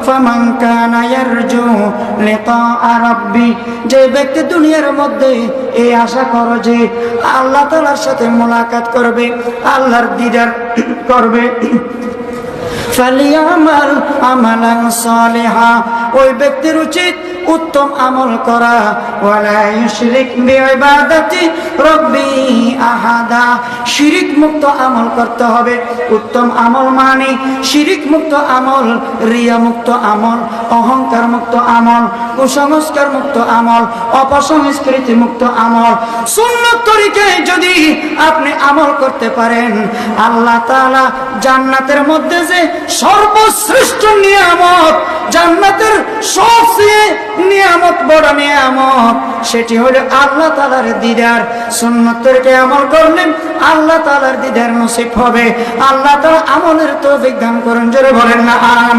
ফামান কানা ইয়ারজু লিকা রাব্বি, যে ব্যক্তি দুনিয়ার মধ্যে এই আশা করে যে আল্লাহ তাআলার সাথে মোলাকাত করবে, আল্লাহর দিদার করবে, ফালিয়ামাল আমালান সালিহা, ওই ব্যক্তির উচিত উত্তম আমল করা, ওয়ালা ইউশরিক বিইবাদাতি রাব্বি আহাদা, শিরিক মুক্ত আমল করতে হবে। উত্তম আমল মানে শিরিক মুক্ত আমল, রিয়া মুক্ত আমল, অহংকার মুক্ত আমল, কুসংস্কার মুক্ত আমল, অপসংস্কৃতি মুক্ত আমল। সুন্নাত তরিকায় যদি আপনি আমল করতে পারেন, আল্লাহ তাআলা জান্নাতের মধ্যে যে সর্বশ্রেষ্ঠ নিয়ামত, জান্নাতের সবচেয়ে নিয়ামত, বড় নিয়ামত, সেটি হলো আল্লাহ তাআলার দিদার। সুন্নাত তরিকায় আমল করলে আল্লাহ তাআলার দিদার নসিব হবে। আল্লাহ তাআলা আমলের তৌফিক দান করুন, জোরে বলেন না আমিন।